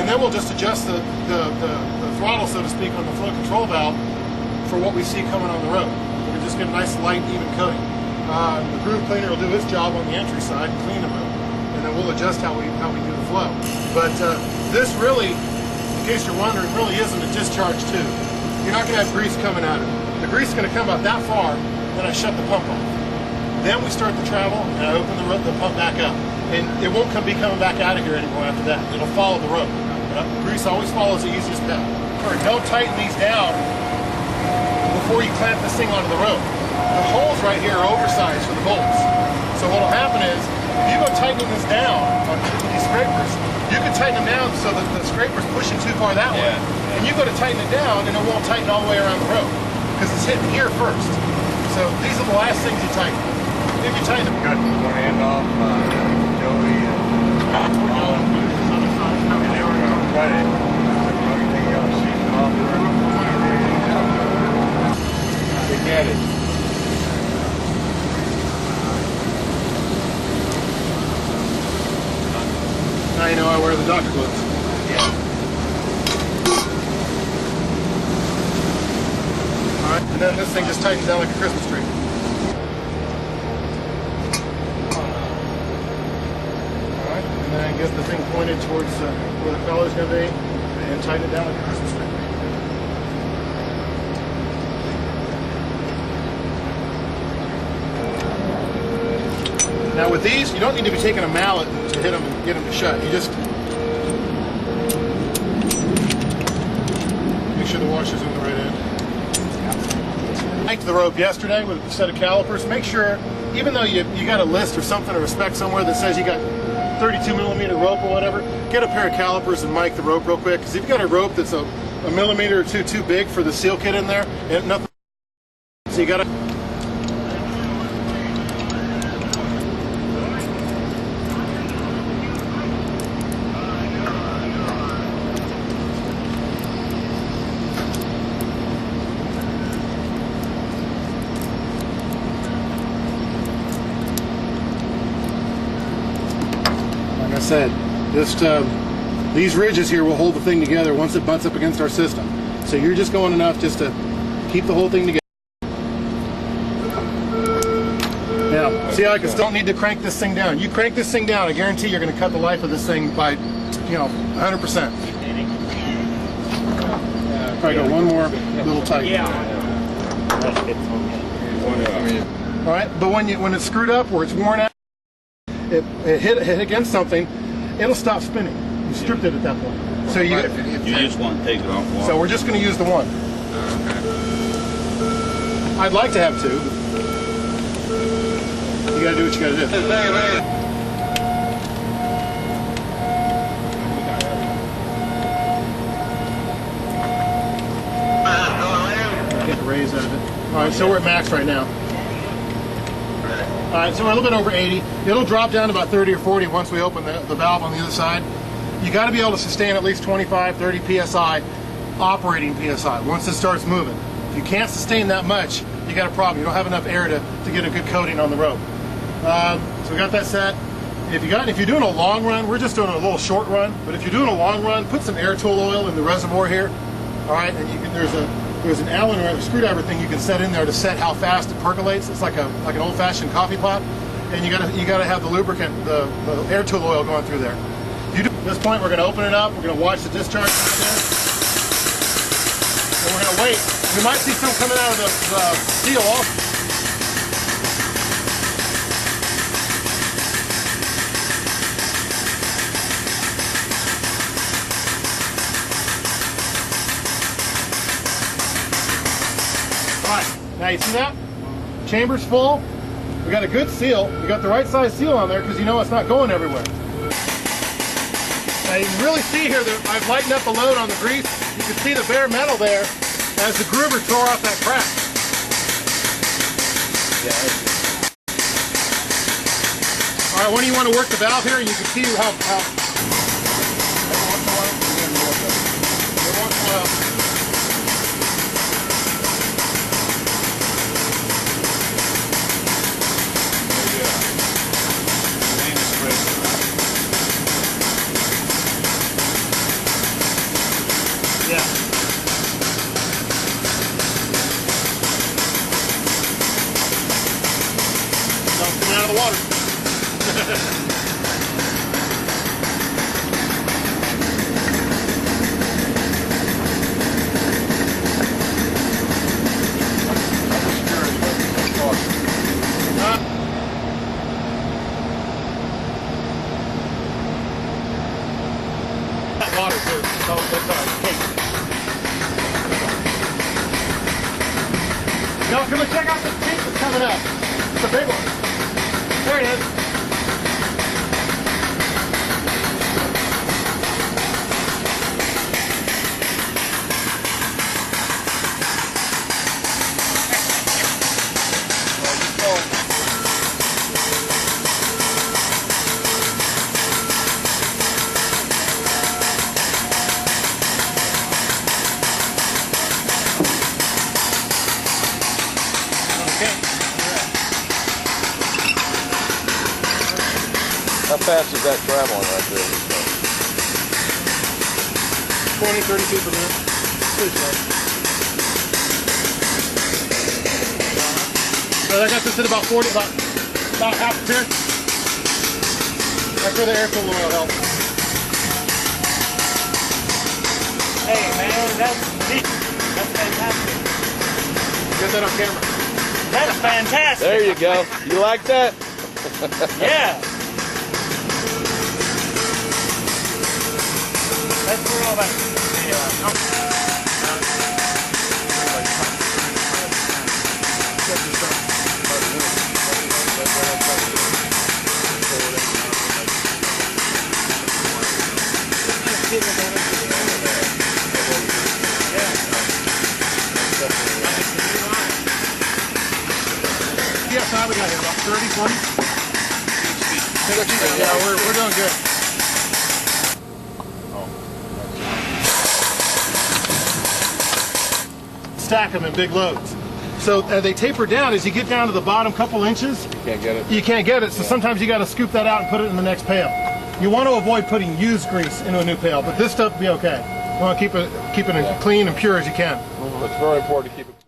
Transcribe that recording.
then we'll just adjust the throttle, so to speak, on the flow control valve for what we see coming on the road. We'll just get a nice light, even coating. The groove cleaner will do its job on the entry side and clean the road, and then we'll adjust how we do the flow. But this really, in case you're wondering, really isn't a discharge tube. You're not going to have grease coming out of it. The grease is going to come about that far, then I shut the pump off. Then we start the travel, and I open the pump back up. And it won't be coming back out of here anymore after that. It'll follow the road. Grease always follows the easiest path. Don't tighten these down before you clamp this thing onto the road. The holes right here are oversized for the bolts. So what will happen is, if you go tightening this down on these scrapers, you can tighten them down so that the scraper's pushing too far that way. And you go to tighten it down, and it won't tighten all the way around the road, because it's hitting here first. So these are the last things you tighten. If you tighten them, got one end off, Joey, and they were going to cut it. Everything else seemed off. They get it. Now you know I wear the doctor gloves. Yeah. Alright, and then this thing just tightens down like a Christmas tree. Alright, and then get the thing pointed towards where the collar's going to be, and tighten it down like a Christmas tree. Now with these, you don't need to be taking a mallet to hit them and get them to shut. You just make sure the washer's on the right end. I hiked the rope yesterday with a set of calipers. Make sure, even though you got a list or something or a spec somewhere that says you got 32 millimeter rope or whatever, get a pair of calipers and mic the rope real quick. Because if you've got a rope that's a millimeter or two too big for the seal kit in there, and nothing, so you got to. Said, just these ridges here will hold the thing together once it butts up against our system. So you're just going enough just to keep the whole thing together. Now, see how I don't need to crank this thing down. You crank this thing down, I guarantee you're going to cut the life of this thing by, 100%. Probably go one more little tight. All right, but when it's screwed up or it's worn out, it hit against something, it'll stop spinning. You stripped it at that point. So you just want to take it off one. So we're just going to use the one. Okay. I'd like to have two. You got to do what you got to do. Get the raise out of it. All right, so we're at max right now. Alright, so we're a little bit over 80. It'll drop down to about 30 or 40 once we open the valve on the other side. You got to be able to sustain at least 25, 30 PSI, operating PSI, once it starts moving. If you can't sustain that much, you got a problem. You don't have enough air to get a good coating on the rope. So we got that set. If you're doing a long run, we're just doing a little short run, but if you're doing a long run, put some air tool oil in the reservoir here. Alright, and there's an Allen or a screwdriver thing you can set in there to set how fast it percolates. It's like an old-fashioned coffee pot, and you gotta have the lubricant, the air tool oil going through there. At this point, we're going to open it up. We're going to watch the discharge right there, and we're going to wait. We might see some coming out of the seal also. Now you see that? Chamber's full. We got a good seal. We got the right size seal on there because you know it's not going everywhere. Now you can really see here that I've lightened up the load on the grease. You can see the bare metal there as the groover tore off that crack. All right, when you want to work the valve here, you can see how Yeah. Don't come out of the water. Water too. So it's cake. Yo, come and check out this cake that's coming up. It's a big one. There it is. How fast is that traveling right there? 20, 32 per minute. Pretty slow. So I got this at about 40, about half a tick. That's where the air-filled oil helps. Hey man, that's fantastic. Get that on camera. That's fantastic. There you go. You like that? Yeah. That's real about Yeah, so we got here about 30, 40. Yeah, we're doing good. Stack them in big loads. So they taper down as you get down to the bottom couple inches. You can't get it? You can't get it, so sometimes you got to scoop that out and put it in the next pail. You want to avoid putting used grease into a new pail, but this stuff will be okay. You want to keep it as clean and pure as you can. It's very important to keep it